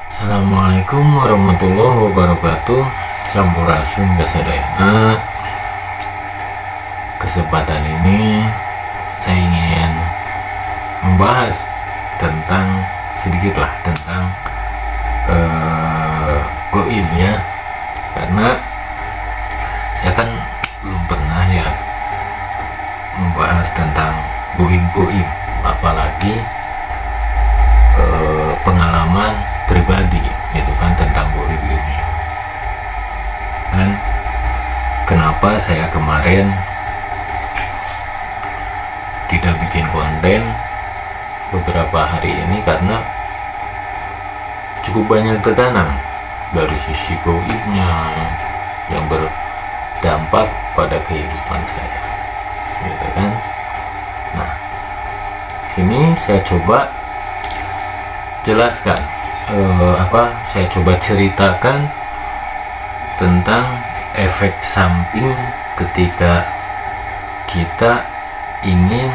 Assalamualaikum warahmatullahi wabarakatuh. Sampurasun Gasadayana. Kesempatan ini saya ingin membahas sedikitlah tentang goib ya, karena saya kan belum pernah ya membahas tentang goib, apalagi pengalaman pribadi gitu kan tentang goib ini. Dan kenapa saya kemarin tidak bikin konten beberapa hari ini, karena cukup banyak tekanan dari sisi goibnya yang berdampak pada kehidupan saya gitu kan. Nah, ini saya coba jelaskan, saya coba ceritakan tentang efek samping ketika kita ingin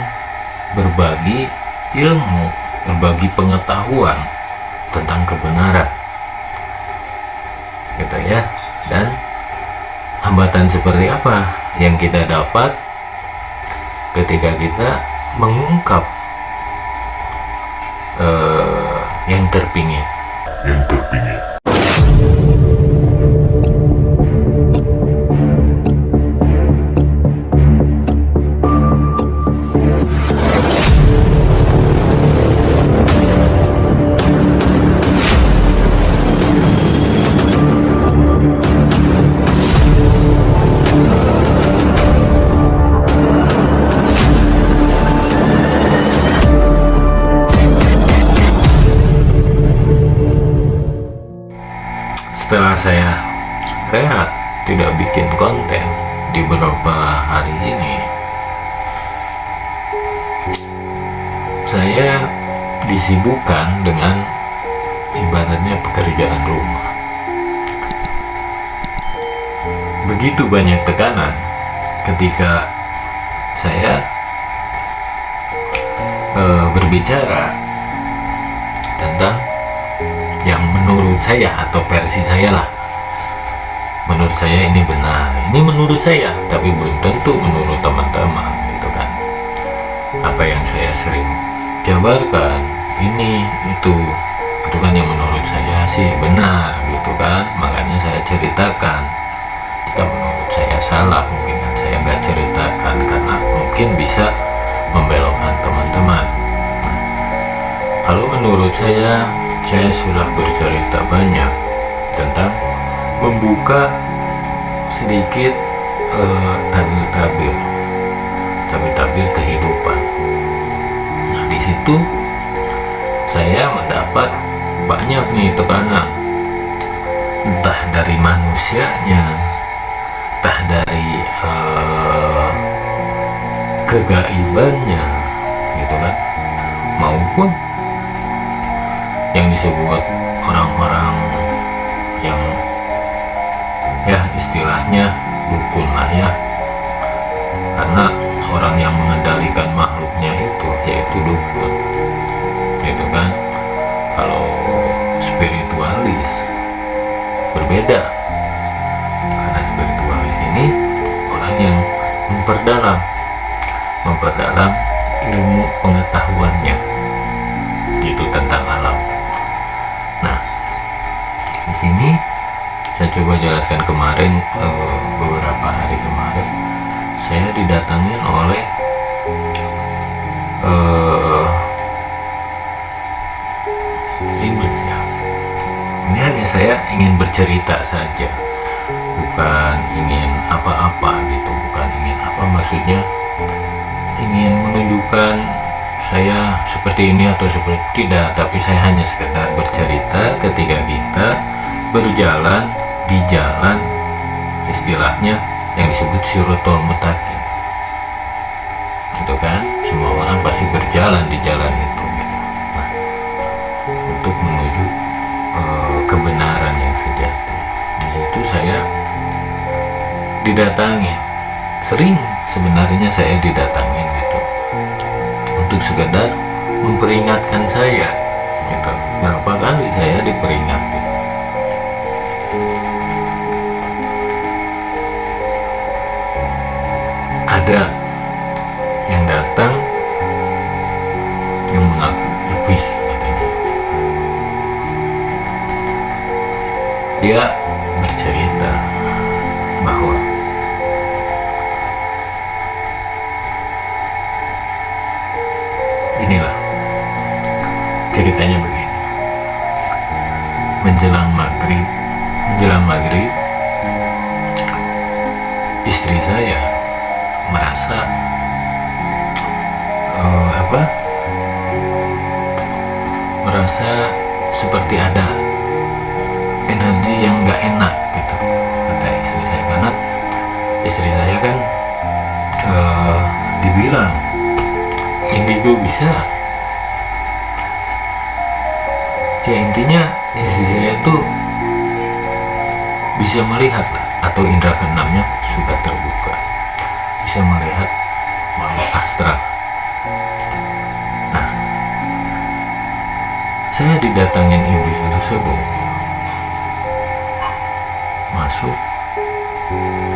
berbagi ilmu, berbagi pengetahuan tentang kebenaran gitu ya. Dan hambatan seperti apa yang kita dapat ketika kita mengungkap yang terpingin. Setelah saya rehat tidak bikin konten di beberapa hari ini, saya disibukkan dengan ibaratnya pekerjaan rumah. Begitu banyak tekanan ketika saya berbicara tentang yang menurut saya atau versi saya lah, menurut saya ini benar, ini menurut saya, tapi belum tentu menurut teman-teman gitu kan. Apa yang saya sering jabarkan ini itu kan yang menurut saya sih benar gitu kan, makanya saya ceritakan. Jika menurut saya salah, mungkin kan saya nggak ceritakan karena mungkin bisa membelokkan teman-teman. Kalau menurut saya sudah bercerita banyak tentang membuka sedikit tabir kehidupan. Nah, di situ saya mendapat banyak nih tekanan, entah dari manusianya, entah dari kegaibannya gitu kan, maupun yang disebut orang-orang yang ya istilahnya dukun lah ya, karena orang yang mengendalikan makhluknya itu yaitu dukun gitu kan. Kalau spiritualis berbeda, karena spiritualis ini orang yang memperdalam ilmu pengetahuannya itu tentang alam. Nah, di sini saya coba jelaskan kemarin, beberapa hari kemarin saya didatangi oleh iblis ya. Ini hanya saya ingin bercerita saja, bukan ingin apa-apa gitu, bukan ingin apa, maksudnya ingin menunjukkan saya seperti ini atau seperti tidak, tapi saya hanya sekedar bercerita ketika kita berjalan di jalan istilahnya yang disebut siratal mustaqim gitu kan. Semua orang pasti berjalan di jalan itu gitu. Nah, untuk menuju kebenaran yang sejati. Di situ saya didatangi, sering sebenarnya saya didatangi gitu, untuk sekedar memperingatkan saya gitu. Berapa kali saya diperingati. Ada yang datang yang mengaku iblis katanya. Dia bercerita bahwa inilah ceritanya begini. Menjelang maghrib istri saya merasa merasa seperti ada energi yang nggak enak gitu, kata istri saya. Karena istri saya kan dibilang indigo bisa, ya intinya istri saya tuh bisa melihat atau indera keenamnya sudah terbuka, bisa melihat makhluk astral. Nah, saya didatangin iblis tersebut, masuk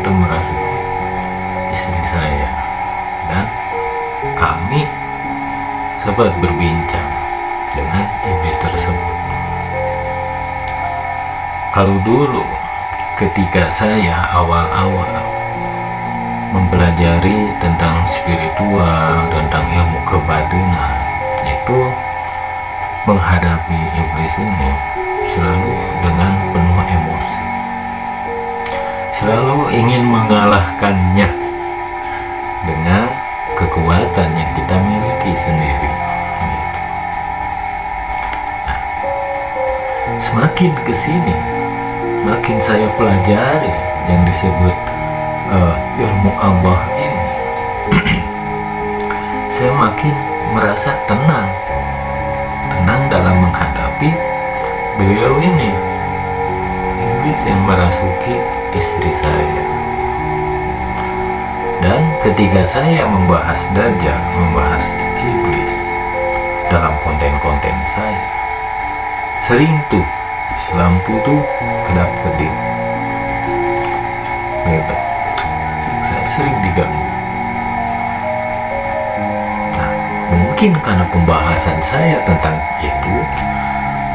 dan merasuki istri saya, dan kami sempat berbincang dengan iblis tersebut. Kalau dulu ketika saya awal-awal mempelajari tentang spiritual, tentang ilmu kebatinan, itu menghadapi iblis ini selalu dengan penuh emosi, selalu ingin mengalahkannya dengan kekuatan yang kita miliki sendiri. Nah, semakin kesini, makin saya pelajari yang disebut ilmu Allah ini, saya makin merasa tenang dalam menghadapi beliau ini, iblis yang merasuki istri saya. Dan ketika saya membahas Dajjal, membahas iblis dalam konten-konten saya, sering tuh lampu tuh kedap-kedip gitu. Saya sering diganggu. Nah, mungkin karena pembahasan saya tentang itu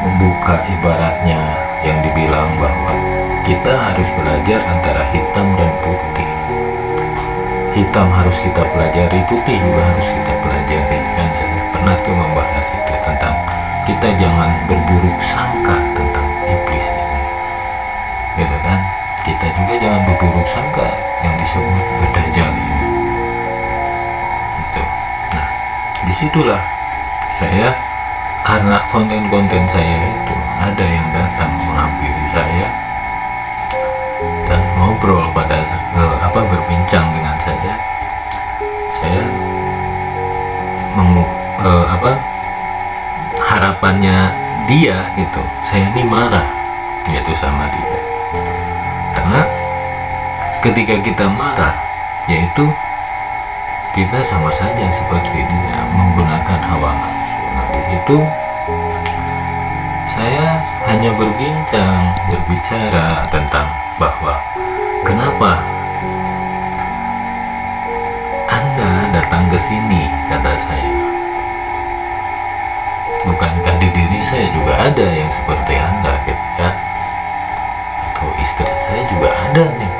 membuka ibaratnya yang dibilang bahwa kita harus belajar antara hitam dan putih. Hitam harus kita pelajari, putih juga harus kita pelajari. Dan saya pernah tuh membahas itu tentang kita jangan berburuk sangka tentang iblis ini, gitu kan? Kita juga jangan berburuk sangka yang disebut Dajjal ini. Gitu. Nah, disitulah saya, karena konten-konten saya itu ada yang datang menghampiri saya dan ngobrol pada berbincang dengan saya harapannya dia gitu, saya ini marah gitu sama dia. Karena ketika kita marah, yaitu kita sama saja seperti dia menggunakan hawa nafsu. Nah, di situ saya hanya berbicara tentang bahwa kenapa Anda datang ke sini, kata saya. Bukankah di diri saya juga ada yang seperti Anda, gitu ya? Atau istri saya juga ada nih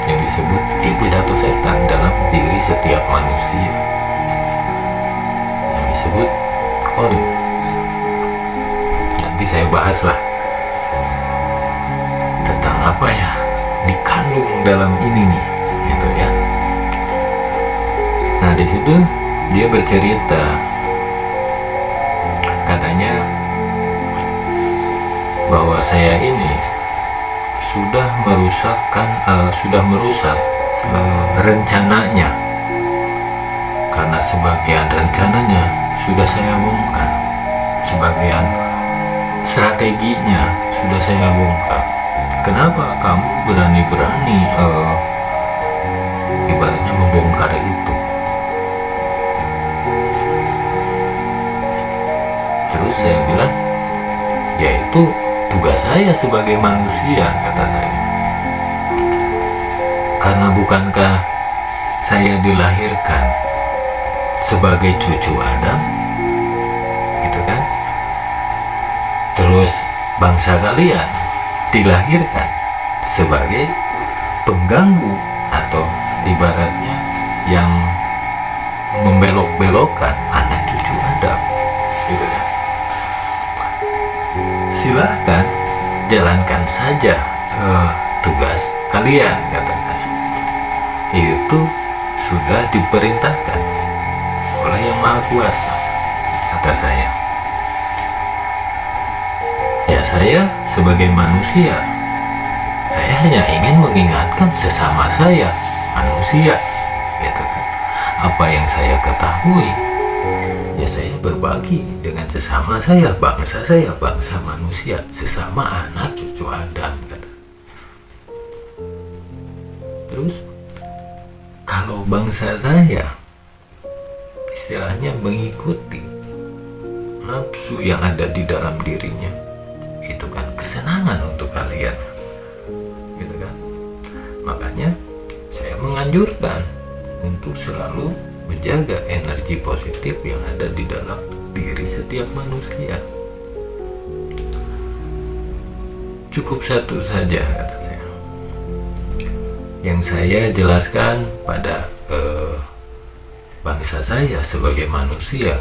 yang disebut iblis atau setan dalam diri setiap manusia, yang disebut korin. Nanti saya bahaslah tentang apa ya dikandung dalam ini nih, gitu ya. Nah, di situ dia bercerita, katanya bahwa saya ini sudah merusak rencananya, karena sebagian rencananya sudah saya bongkar, sebagian strateginya sudah saya bongkar. Kenapa kamu berani-berani ibaratnya membongkar itu? Terus saya bilang, yaitu tugas saya sebagai manusia, kata saya. Karena bukankah saya dilahirkan sebagai cucu Adam, gitu kan? Terus bangsa kalian dilahirkan sebagai pengganggu atau ibaratnya yang membelok-belokkan anak cucu Adam, gitu kan? Silahkan jalankan saja tugas kalian, kata saya. Itu sudah diperintahkan oleh Yang Maha Kuasa, kata saya. Ya, saya sebagai manusia, saya hanya ingin mengingatkan sesama saya manusia, gitu kan. Apa yang saya ketahui, ya saya berbagi dengan sesama saya, bangsa manusia, sesama anak cucu Adam, kata. Terus kalau bangsa saya istilahnya mengikuti nafsu yang ada di dalam dirinya, itu kan kesenangan untuk kalian, gitu kan. Makanya saya menganjurkan untuk selalu menjaga energi positif yang ada di dalam diri setiap manusia. Cukup satu saja, kata saya, yang saya jelaskan pada bangsa saya sebagai manusia.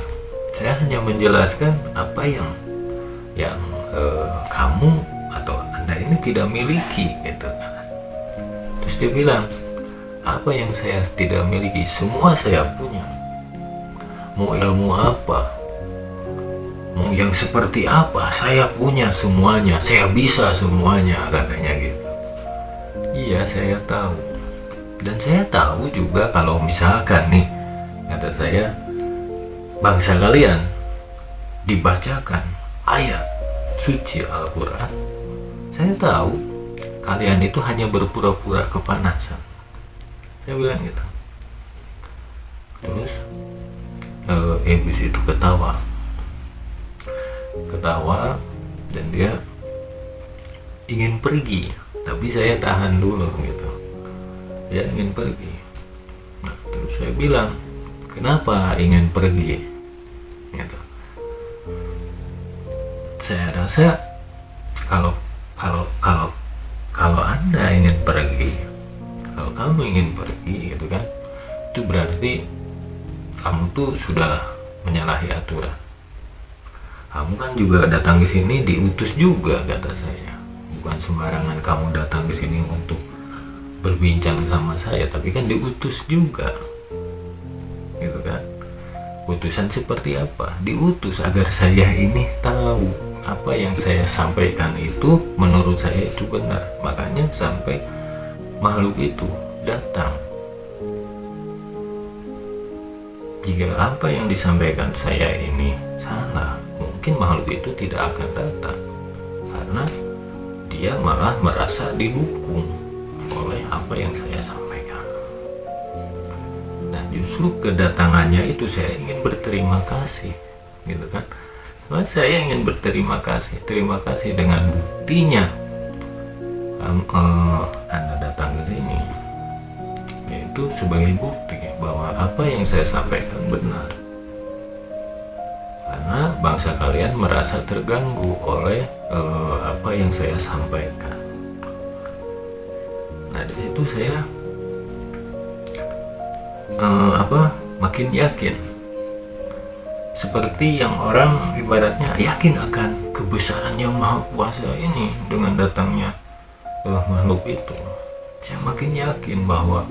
Saya hanya menjelaskan apa yang kamu atau Anda ini tidak miliki, gitu. Terus dia bilang, apa yang saya tidak miliki, semua saya punya. Mau ilmu apa, mau yang seperti apa, saya punya semuanya, saya bisa semuanya, katanya gitu. Iya, saya tahu. Dan saya tahu juga kalau misalkan nih, kata saya, bangsa kalian dibacakan ayat suci Al-Quran, saya tahu kalian itu hanya berpura-pura kepanasan. Saya bilang gitu. Terus iblis itu ketawa dan dia ingin pergi, tapi saya tahan dulu, gitu. Dia ingin pergi. Nah, terus saya bilang, kenapa ingin pergi, gitu. Saya rasa kalau Anda ingin pergi, kalau kamu ingin pergi, gitu kan, itu berarti kamu tuh sudah menyalahi aturan. Kamu kan juga datang ke sini diutus juga, kata saya. Bukan sembarangan kamu datang ke sini untuk berbincang sama saya, tapi kan diutus juga, gitu kan. Utusan seperti apa? Diutus agar saya ini tahu apa yang saya sampaikan itu menurut saya itu benar. Makanya sampai makhluk itu datang. Jika apa yang disampaikan saya ini salah, mungkin makhluk itu tidak akan datang, karena dia malah merasa didukung oleh apa yang saya sampaikan. Nah, justru kedatangannya itu saya ingin berterima kasih, gitu kan. Nah, saya ingin berterima kasih, terima kasih dengan buktinya Anda datang ke sini, yaitu sebagai bukti bahwa apa yang saya sampaikan benar. Karena bangsa kalian merasa terganggu oleh apa yang saya sampaikan. Nah, di situ saya makin yakin, seperti yang orang ibaratnya yakin akan kebesaran Yang Maha Kuasa ini dengan datangnya makhluk itu. Saya makin yakin bahwa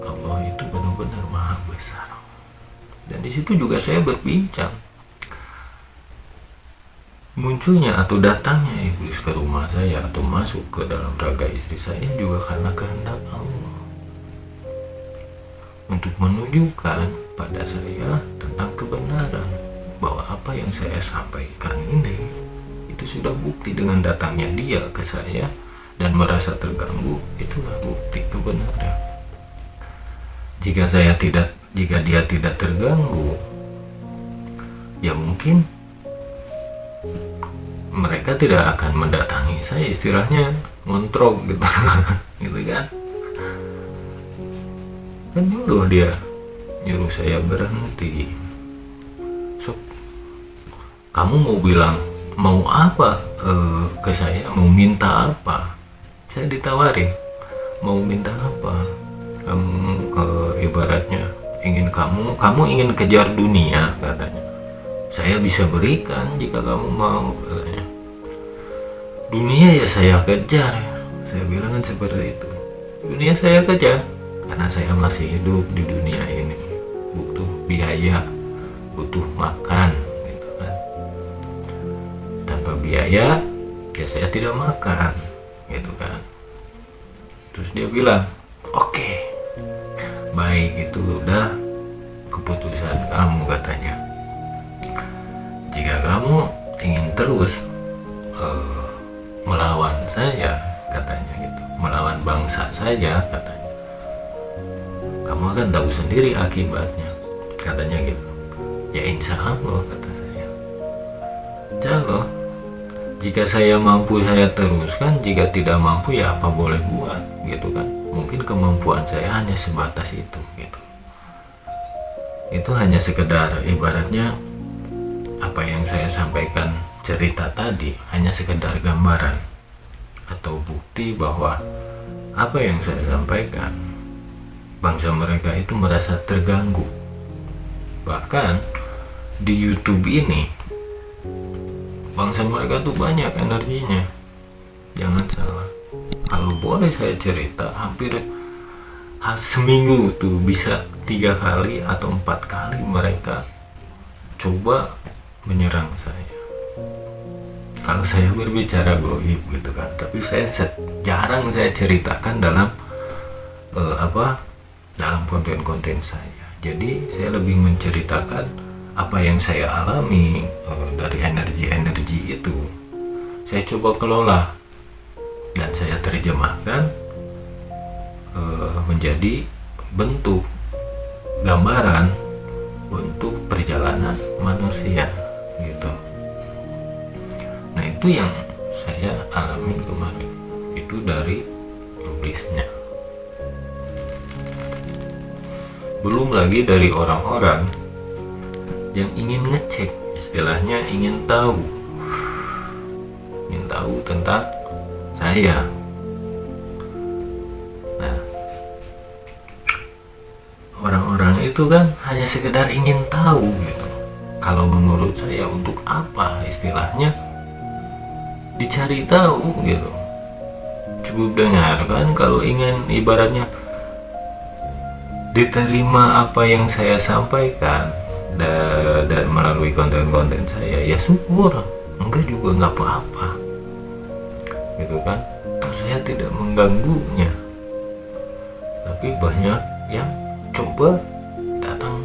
Allah itu benar-benar maha besar. Dan di situ juga saya berbincang, munculnya atau datangnya iblis ke rumah saya atau masuk ke dalam raga istri saya juga karena kehendak Allah, untuk menunjukkan pada saya tentang kebenaran bahwa apa yang saya sampaikan ini itu sudah bukti dengan datangnya dia ke saya dan merasa terganggu. Itulah bukti kebenaran. Jika dia tidak terganggu, ya mungkin mereka tidak akan mendatangi saya, istilahnya ngontrol gitu. Gitu kan nyuruh saya berhenti. So, kamu mau bilang mau apa ke saya, mau minta apa? Saya ditawari mau minta apa. Kamu ibaratnya kamu ingin kejar dunia katanya. Saya bisa berikan jika kamu mau katanya. Dunia ya saya kejar ya. Saya bilang kan seperti itu. Dunia saya kejar karena saya masih hidup di dunia ini, butuh biaya, butuh makan gitu kan. Tanpa biaya ya saya tidak makan gitu kan. Terus dia bilang oke, baik, itu udah keputusan kamu katanya. Jika kamu ingin terus melawan saya katanya gitu, melawan bangsa saya katanya, kamu akan tahu sendiri akibatnya katanya gitu. Ya insya Allah kata saya, insya Allah jika saya mampu saya teruskan, jika tidak mampu ya apa boleh buat gitu kan. Mungkin kemampuan saya hanya sebatas itu gitu. Itu hanya sekedar ibaratnya apa yang saya sampaikan cerita tadi hanya sekedar gambaran atau bukti bahwa apa yang saya sampaikan bangsa mereka itu merasa terganggu. Bahkan di YouTube ini bangsa mereka tuh banyak energinya, jangan salah. Kalau boleh saya cerita, hampir seminggu tuh bisa 3 kali atau 4 kali mereka coba menyerang saya. Kalau saya berbicara goib gitu kan, tapi saya jarang saya ceritakan dalam dalam konten-konten saya. Jadi saya lebih menceritakan apa yang saya alami dari energi-energi itu. Saya coba kelola dan saya terjemahkan menjadi bentuk gambaran untuk perjalanan manusia gitu. Nah itu yang saya alami kemarin, itu dari iblisnya. Belum lagi dari orang-orang yang ingin ngecek, istilahnya ingin tahu tentang saya. Nah, orang-orang itu kan hanya sekedar ingin tahu gitu. Kalau menurut saya untuk apa istilahnya dicari tahu gitu. Cukup dengar kan, kalau ingin ibaratnya diterima apa yang saya sampaikan dan melalui konten-konten saya, ya syukur, enggak juga nggak apa-apa gitu kan. Saya tidak mengganggunya, tapi banyak yang coba datang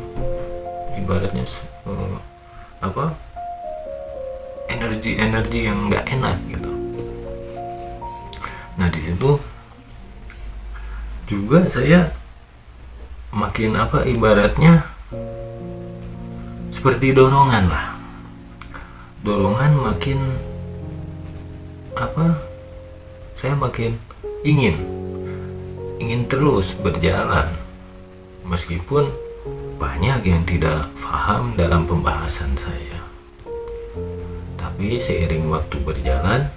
ibaratnya energi yang nggak enak gitu. Nah di situ juga saya makin ibaratnya seperti dorongan makin saya makin ingin terus berjalan meskipun banyak yang tidak paham dalam pembahasan saya. Tapi seiring waktu berjalan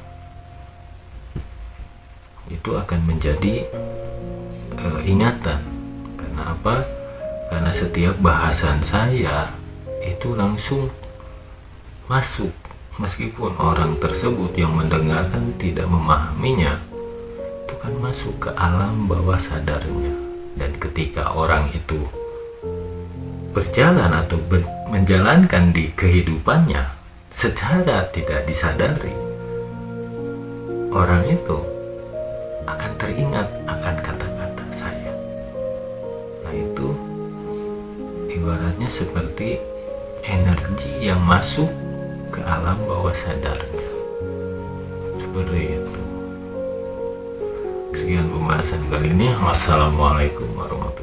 itu akan menjadi ingatan. Karena apa? Karena setiap bahasan saya itu langsung masuk, meskipun orang tersebut yang mendengarkan tidak memahaminya, itu kan masuk ke alam bawah sadarnya. Dan ketika orang itu berjalan atau menjalankan di kehidupannya secara tidak disadari, orang itu akan teringat akan kata-kata saya. Nah itu ibaratnya seperti energi yang masuk ke alam bawah sadarnya, seperti itu. Sekian pembahasan kali ini. Wassalamualaikum warahmatullahi wabarakatuh.